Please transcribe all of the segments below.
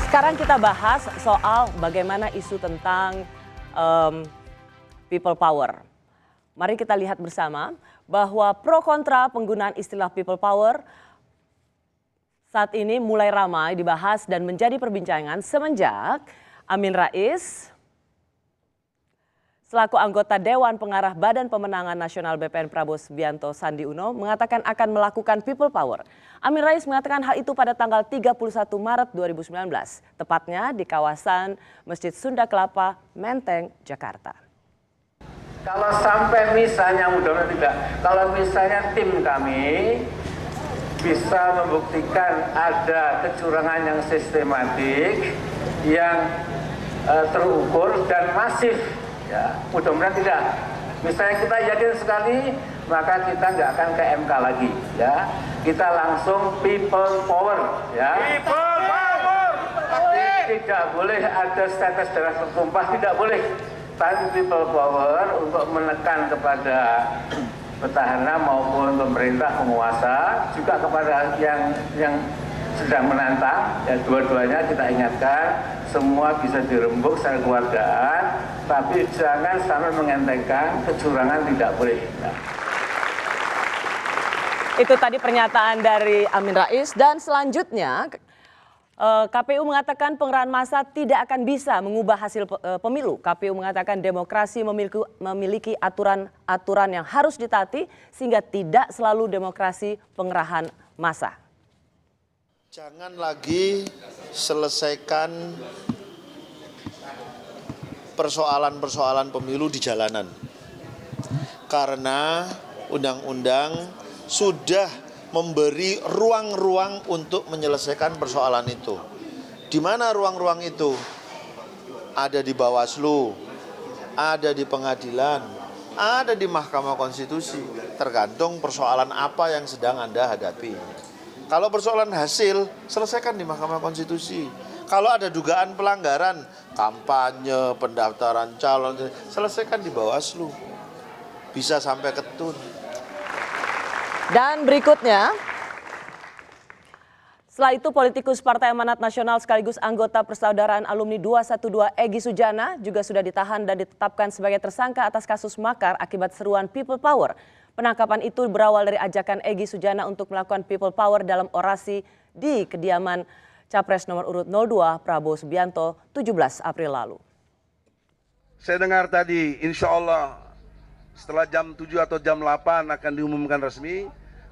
Sekarang kita bahas soal bagaimana isu tentang people power. Mari kita lihat bersama bahwa pro kontra penggunaan istilah people power saat ini mulai ramai dibahas dan menjadi perbincangan semenjak Amin Rais selaku anggota Dewan Pengarah Badan Pemenangan Nasional BPN Prabowo Subianto Sandi Uno mengatakan akan melakukan people power. Amin Rais mengatakan hal itu pada tanggal 31 Maret 2019, tepatnya di kawasan Masjid Sunda Kelapa, Menteng, Jakarta. Kalau sampai misalnya, mudah-mudahan tidak, kalau misalnya tim kami bisa membuktikan ada kecurangan yang sistematik, yang terukur dan masif, ya, mudah-mudahan tidak. Misalnya kita yakin sekali, maka kita nggak akan ke MK lagi, ya. Kita langsung people power, ya. People power. Tidak boleh ada status darah tertumpah, tidak boleh. Tapi people power untuk menekan kepada petahana maupun pemerintah penguasa, juga kepada yang sedang menantang, ya, dua-duanya kita ingatkan semua bisa dirembuk secara keluargaan, tapi jangan sampai mengentengkan kecurangan, tidak boleh. Ya. Itu tadi pernyataan dari Amin Rais, dan selanjutnya KPU mengatakan pengerahan massa tidak akan bisa mengubah hasil pemilu. KPU mengatakan demokrasi memiliki aturan-aturan yang harus ditaati sehingga tidak selalu demokrasi pengerahan massa. Jangan lagi selesaikan persoalan-persoalan pemilu di jalanan. Karena undang-undang sudah memberi ruang-ruang untuk menyelesaikan persoalan itu. Di mana ruang-ruang itu? Ada di Bawaslu, ada di pengadilan, ada di Mahkamah Konstitusi. Tergantung persoalan apa yang sedang Anda hadapi. Kalau persoalan hasil, selesaikan di Mahkamah Konstitusi. Kalau ada dugaan pelanggaran, kampanye, pendaftaran calon, selesaikan di Bawaslu. Bisa sampai ke TUN. Dan berikutnya, setelah itu politikus Partai Amanat Nasional sekaligus anggota Persaudaraan Alumni 212 Egy Sujana juga sudah ditahan dan ditetapkan sebagai tersangka atas kasus makar akibat seruan people power. Penangkapan itu berawal dari ajakan Egy Sujana untuk melakukan people power dalam orasi di kediaman Capres nomor urut 02 Prabowo Subianto 17 April lalu. Saya dengar tadi, insya Allah setelah jam 7 atau jam 8 akan diumumkan resmi.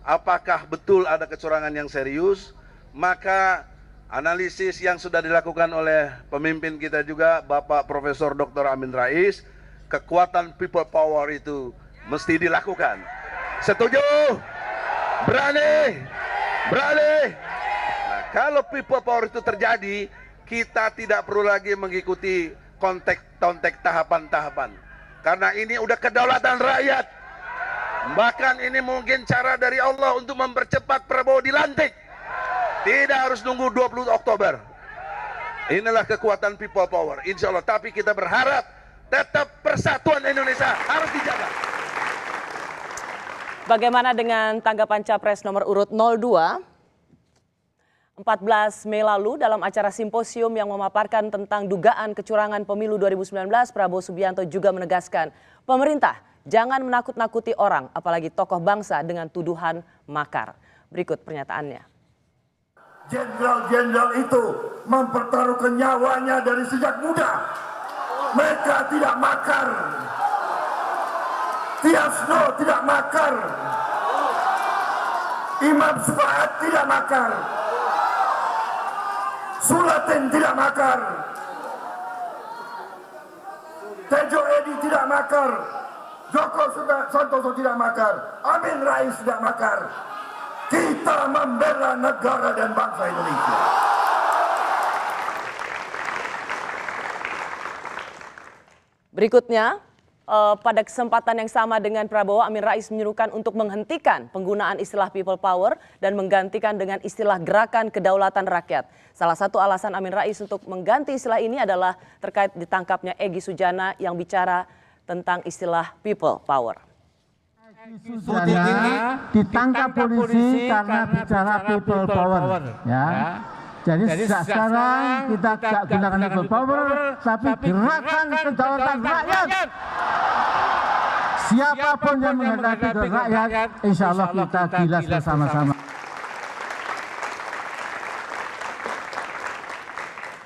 Apakah betul ada kecurangan yang serius? Maka analisis yang sudah dilakukan oleh pemimpin kita juga, Bapak Profesor Dr. Amin Rais, kekuatan people power itu mesti dilakukan. Setuju? Berani? Berani? Nah, kalau people power itu terjadi, kita tidak perlu lagi mengikuti konteks tahapan-tahapan. Karena ini udah kedaulatan rakyat. Bahkan ini mungkin cara dari Allah untuk mempercepat Prabowo dilantik. Tidak harus nunggu 20 Oktober. Inilah kekuatan people power, insya Allah. Tapi kita berharap tetap persatuan Indonesia harus dijaga. Bagaimana dengan tanggapan Capres nomor urut 02? 14 Mei lalu dalam acara simposium yang memaparkan tentang dugaan kecurangan pemilu 2019, Prabowo Subianto juga menegaskan pemerintah jangan menakut-nakuti orang, apalagi tokoh bangsa dengan tuduhan makar. Berikut pernyataannya. Jenderal-jenderal itu mempertaruhkan nyawanya dari sejak muda. Mereka tidak makar. Tiasno tidak makar. Imam Sufaat tidak makar. Sulatin tidak makar. Tejo Edi tidak makar. Joko Santoso tidak makar. Amin Rais tidak makar. Kita membela negara dan bangsa Indonesia. Berikutnya, pada kesempatan yang sama dengan Prabowo, Amin Rais menyerukan untuk menghentikan penggunaan istilah people power dan menggantikan dengan istilah gerakan kedaulatan rakyat. Salah satu alasan Amin Rais untuk mengganti istilah ini adalah terkait ditangkapnya Egy Sujana yang bicara tentang istilah people power. Sujana ditangkap polisi karena bicara people power, ya. Jadi sekarang kita tidak gunakan people power, tapi gerakan kedaulatan rakyat. Siapapun yang menghendaki ke rakyat, insya Allah kita gilas bersama-sama.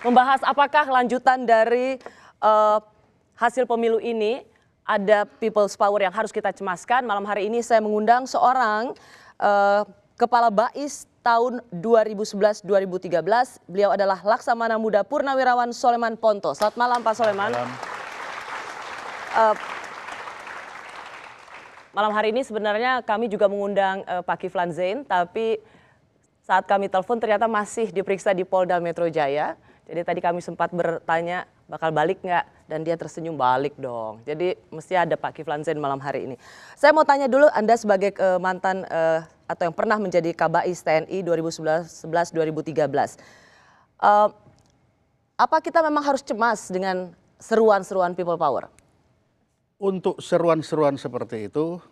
Membahas apakah lanjutan dari hasil pemilu ini ada people's power yang harus kita cemaskan. Malam hari ini saya mengundang seorang kepala BAIS tahun 2011-2013. Beliau adalah Laksamana Muda Purnawirawan Soleman Ponto. Selamat malam Pak Soleman. Malam hari ini sebenarnya kami juga mengundang Pak Kiflan Zain, tapi saat kami telepon ternyata masih diperiksa di Polda Metro Jaya. Jadi tadi kami sempat bertanya bakal balik nggak, dan dia tersenyum balik dong. Jadi mesti ada Pak Kiflan Zain malam hari ini. Saya mau tanya dulu, Anda sebagai mantan atau yang pernah menjadi Kabais TNI 2011-2013. Apa kita memang harus cemas dengan seruan-seruan people power? Untuk seruan-seruan seperti itu,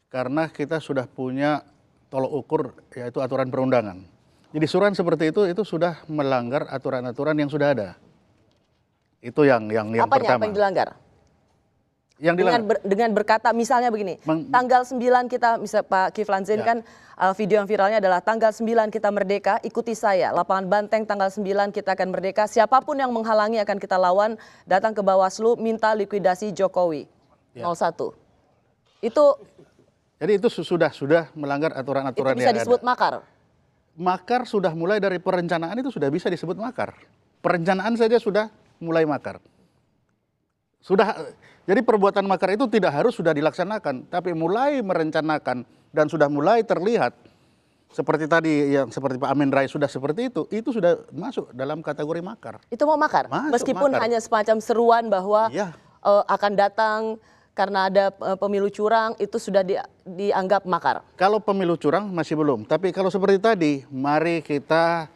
karena kita sudah punya tolok ukur, yaitu aturan perundangan. Jadi seruan seperti itu sudah melanggar aturan-aturan yang sudah ada. Itu yang pertama. Apa yang dilanggar? Yang dilanggar. Dengan berkata misalnya begini, tanggal 9 kita, misal Pak Kiflan Zain kan video yang viralnya adalah tanggal 9 kita merdeka, ikuti saya. Lapangan Banteng tanggal 9 kita akan merdeka. Siapapun yang menghalangi akan kita lawan, datang ke Bawaslu minta likuidasi Jokowi. 01. Itu jadi itu sudah melanggar aturan-aturan yang ada. Itu bisa disebut makar? Makar sudah mulai dari perencanaan, itu sudah bisa disebut makar. Perencanaan saja sudah mulai makar. Jadi perbuatan makar itu tidak harus sudah dilaksanakan, tapi mulai merencanakan dan sudah mulai terlihat seperti tadi yang seperti Pak Amin Rais sudah seperti itu sudah masuk dalam kategori makar. Itu mau makar? Meskipun makar. Hanya semacam seruan bahwa akan datang karena ada pemilu curang, itu sudah dianggap makar. Kalau pemilu curang masih belum, tapi kalau seperti tadi, mari kita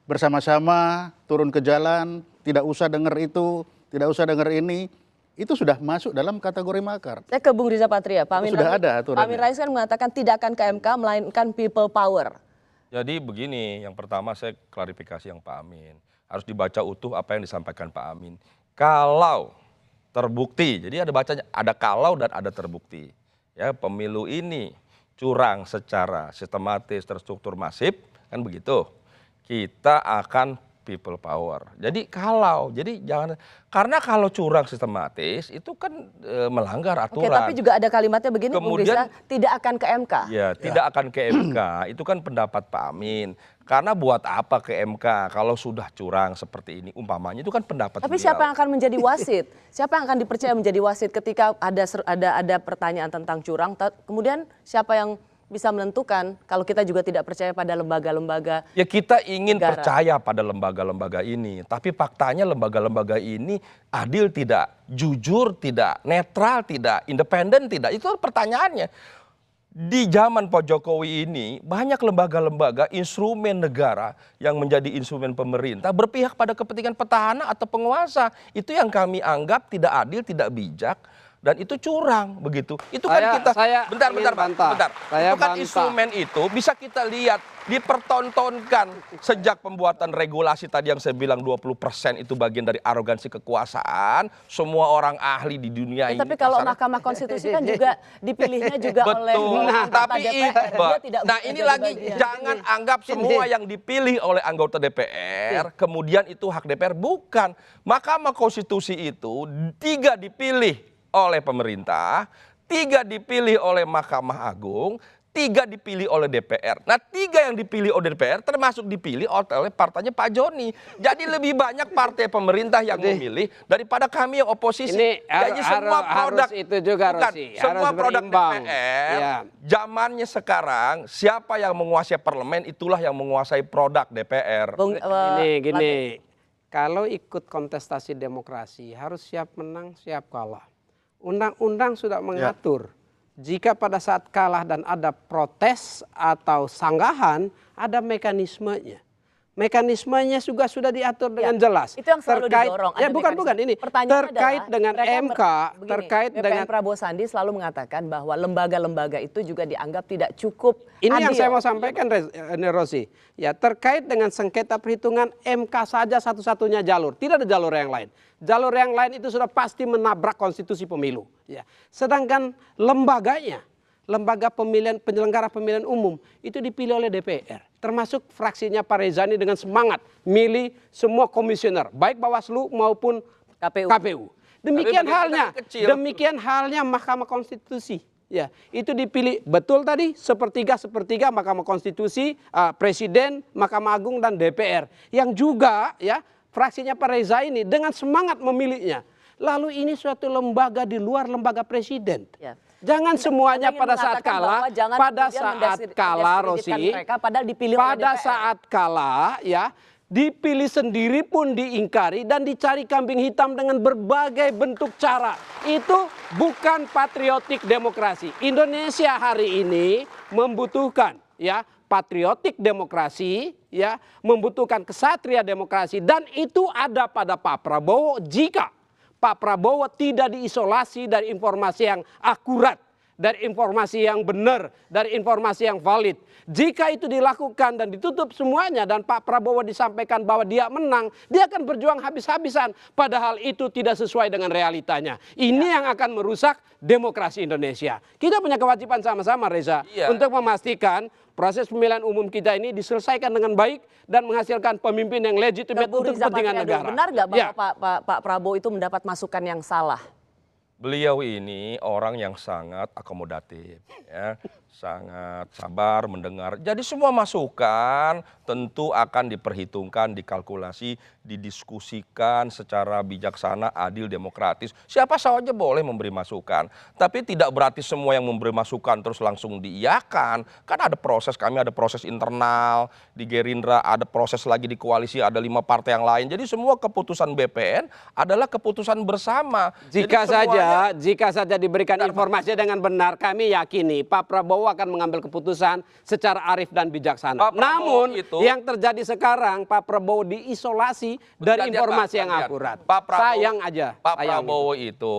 bersama-sama turun ke jalan, tidak usah dengar itu, tidak usah dengar ini, itu sudah masuk dalam kategori makar. Saya ke Bung Riza Patria, Pak Amin, sudah ada aturannya. Pak Amin Rais kan mengatakan tidak akan ke MK, melainkan people power. Jadi begini, yang pertama saya klarifikasi yang Pak Amin. Harus dibaca utuh apa yang disampaikan Pak Amin. Kalau terbukti, jadi ada bacanya, ada kalau dan ada terbukti. Ya, pemilu ini curang secara sistematis, terstruktur, masif, kan begitu. Kita akan people power. Jadi jangan, karena kalau curang sistematis itu kan melanggar aturan. Oke, tapi juga ada kalimatnya begini, kemudian, Bung Riza, tidak akan ke MK. Ya, tidak akan ke MK, itu kan pendapat Pak Amin. Karena buat apa ke MK kalau sudah curang seperti ini, umpamanya itu kan pendapat Tapi beliau. siapa yang akan menjadi wasit? Siapa yang akan dipercaya menjadi wasit ketika ada pertanyaan tentang curang, kemudian siapa yang bisa menentukan kalau kita juga tidak percaya pada lembaga-lembaga? Ya, kita ingin negara. percaya pada lembaga-lembaga ini, tapi faktanya lembaga-lembaga ini adil tidak, jujur tidak, netral tidak, independen tidak. Itu pertanyaannya. Di zaman Pak Jokowi ini banyak lembaga-lembaga, instrumen negara yang menjadi instrumen pemerintah berpihak pada kepentingan petahana atau penguasa. Itu yang kami anggap tidak adil, tidak bijak. Dan itu curang begitu. Itu kan kita bentar. Itu kan instrumen itu bisa kita lihat dipertontonkan sejak pembuatan regulasi tadi yang saya bilang 20% itu bagian dari arogansi kekuasaan. Semua orang ahli di dunia ini. Tapi kalau Mahkamah Konstitusi kan juga dipilihnya juga oleh tapi DPR. ini lagi jangan anggap semua yang dipilih oleh anggota DPR kemudian itu hak DPR, bukan. Mahkamah Konstitusi itu 3 dipilih oleh pemerintah, 3 dipilih oleh Mahkamah Agung, 3 dipilih oleh DPR. Nah, 3 yang dipilih oleh DPR termasuk dipilih oleh partainya Pak Joni. Jadi lebih banyak partai pemerintah yang memilih daripada kami yang oposisi. Jadi semua produk itu juga, semua produk DPR. Zamannya sekarang siapa yang menguasai parlemen itulah yang menguasai produk DPR. Gini. Kalau ikut kontestasi demokrasi harus siap menang, siap kalah. Undang-undang sudah mengatur jika pada saat kalah dan ada protes atau sanggahan, ada mekanismenya. Mekanismenya juga sudah diatur dengan jelas. Itu yang selalu didorong. Ya, bukan ini. Terkait dengan MK, terkait dengan Prabowo Sandi selalu mengatakan bahwa lembaga-lembaga itu juga dianggap tidak cukup ini adil. yang saya mau sampaikan, Rosi. Ya, terkait dengan sengketa perhitungan MK saja satu-satunya jalur. Tidak ada jalur yang lain. Jalur yang lain itu sudah pasti menabrak konstitusi pemilu. Ya. Sedangkan lembaganya, lembaga pemilihan penyelenggara pemilihan umum itu dipilih oleh DPR. Termasuk fraksinya Pak Reza ini dengan semangat milih semua komisioner, baik Bawaslu maupun KPU. Demikian halnya Mahkamah Konstitusi. Ya, itu dipilih betul tadi sepertiga Mahkamah Konstitusi, Presiden, Mahkamah Agung dan DPR. Yang juga ya fraksinya Pak Reza ini dengan semangat memilihnya. Lalu ini suatu lembaga di luar lembaga presiden. Ya. Jangan semuanya pada saat kalah, Rosi, pada saat kalah ya dipilih sendiri pun diingkari dan dicari kambing hitam dengan berbagai bentuk cara. Itu bukan patriotik demokrasi. Indonesia hari ini membutuhkan ya patriotik demokrasi, ya membutuhkan kesatria demokrasi, dan itu ada pada Pak Prabowo jika Pak Prabowo tidak diisolasi dari informasi yang akurat, dari informasi yang benar, dari informasi yang valid. Jika itu dilakukan dan ditutup semuanya dan Pak Prabowo disampaikan bahwa dia menang, dia akan berjuang habis-habisan. Padahal itu tidak sesuai dengan realitanya. Ini yang akan merusak demokrasi Indonesia. Kita punya kewajiban sama-sama, Reza, untuk memastikan proses pemilihan umum kita ini diselesaikan dengan baik dan menghasilkan pemimpin yang legitimate untuk kepentingan negara. Benar nggak bahwa Pak Prabowo itu mendapat masukan yang salah? Beliau ini orang yang sangat akomodatif, ya, sangat sabar mendengar. Jadi semua masukan tentu akan diperhitungkan, dikalkulasi, didiskusikan secara bijaksana, adil, demokratis. Siapa saja boleh memberi masukan, tapi tidak berarti semua yang memberi masukan terus langsung diiyakan. Kan ada proses, kami ada proses internal di Gerindra, ada proses lagi di koalisi, ada 5 partai yang lain. Jadi semua keputusan BPN adalah keputusan bersama. Jika saja diberikan informasi dengan benar, kami yakini Pak Prabowo akan mengambil keputusan secara arif dan bijaksana. Namun yang terjadi sekarang Pak Prabowo diisolasi dari informasi yang akurat. Sayang aja. Pak Prabowo itu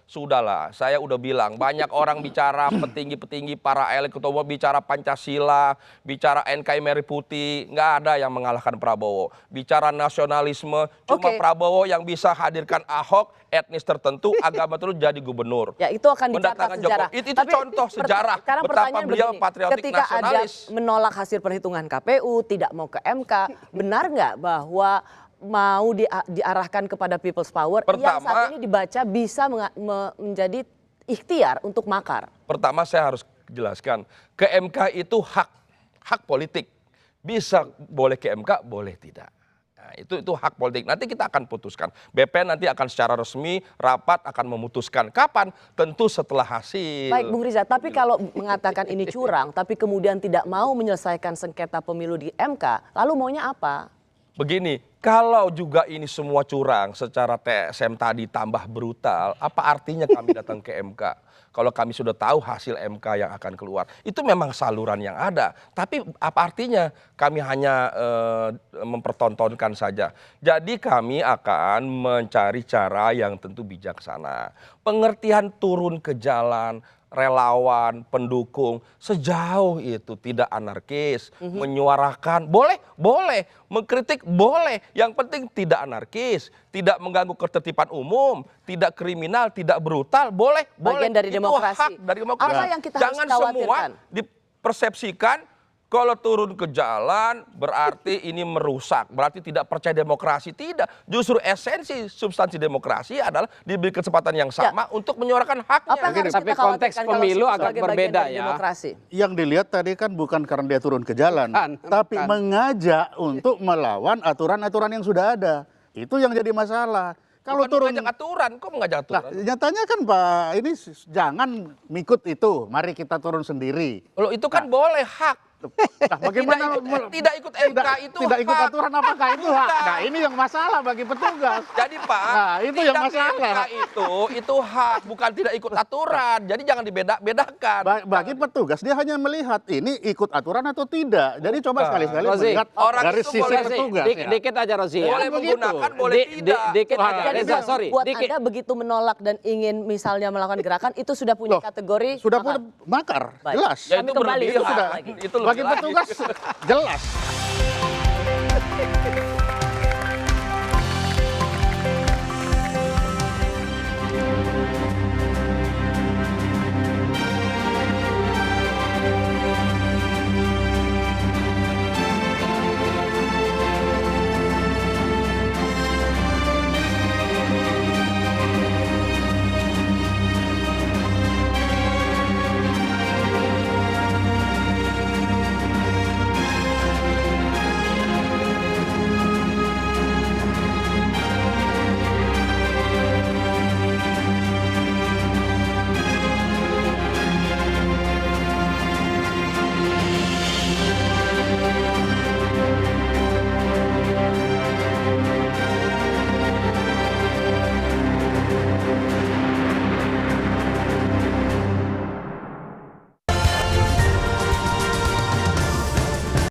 sudahlah, saya udah bilang banyak orang bicara petinggi-petinggi para elit ketua umum bicara Pancasila, bicara NKRI Merah Putih, nggak ada yang mengalahkan Prabowo. Bicara nasionalisme, cuma Prabowo yang bisa hadirkan Ahok, etnis tertentu, agama tertentu jadi gubernur. Ya itu akan dicatat sejarah. Itu contoh sejarah betapa beliau patriotik ketika nasionalis. Ada menolak hasil perhitungan KPU, tidak mau ke MK, benar nggak bahwa mau diarahkan kepada people's power yang saat ini dibaca bisa menjadi ikhtiar untuk makar? Pertama saya harus jelaskan, ke MK itu hak politik. Bisa boleh ke MK, boleh tidak. Nah, itu hak politik. Nanti kita akan putuskan. BPN nanti akan secara resmi rapat akan memutuskan. Kapan? Tentu setelah hasil. Baik Bung Riza, tapi kalau mengatakan ini curang, tapi kemudian tidak mau menyelesaikan sengketa pemilu di MK, lalu maunya apa? Begini, kalau juga ini semua curang secara TSM tadi tambah brutal, apa artinya kami datang ke MK? Kalau kami sudah tahu hasil MK yang akan keluar. Itu memang saluran yang ada. Tapi apa artinya kami hanya mempertontonkan saja. Jadi kami akan mencari cara yang tentu bijaksana. Pengertian turun ke jalan, relawan, pendukung, sejauh itu tidak anarkis, menyuarakan, boleh, mengkritik, boleh. Yang penting tidak anarkis, tidak mengganggu ketertiban umum, tidak kriminal, tidak brutal, boleh. Bagian dari demokrasi. Itu hak dari demokrasi. Apa yang kita Jangan harus khawatirkan? semua dipersepsikan kalau turun ke jalan berarti ini merusak, berarti tidak percaya demokrasi. Tidak, justru esensi substansi demokrasi adalah diberi kesempatan yang sama untuk menyuarakan haknya. Tapi konteks pemilu agak berbeda ya. Demokrasi. Yang dilihat tadi kan bukan karena dia turun ke jalan, tapi mengajak untuk melawan aturan-aturan yang sudah ada. Itu yang jadi masalah. Kalau turun mengajak aturan, kok mengajak aturan? Nah, nyatanya kan Pak, ini jangan ngikut itu, mari kita turun sendiri. Loh itu kan boleh hak. Nah, bagaimana Tidak ikut MK itu tidak ikut hak. aturan, apakah itu hak? Nah, ini yang masalah bagi petugas. Jadi Pak, Nah, itu yang tidak masalah. MK itu hak, bukan tidak ikut aturan. Jadi jangan dibedakan. Bagi petugas dia hanya melihat ini ikut aturan atau tidak. Jadi coba sekali-sekali Rozi, melihat orang dari itu sisi boleh petugas. ya. Dikit aja Rozi. Boleh ya. menggunakan, boleh tidak. Dikit aja. Jadi Reza, sorry. buat Dikit. Anda begitu menolak dan ingin misalnya melakukan gerakan itu sudah punya Loh, kategori sudah makar. punya makar, Baik. jelas. Ya, Kami itu kembali berlebihan. sesaat sudah lagi. Itu lebih bagi lagi. petugas jelas.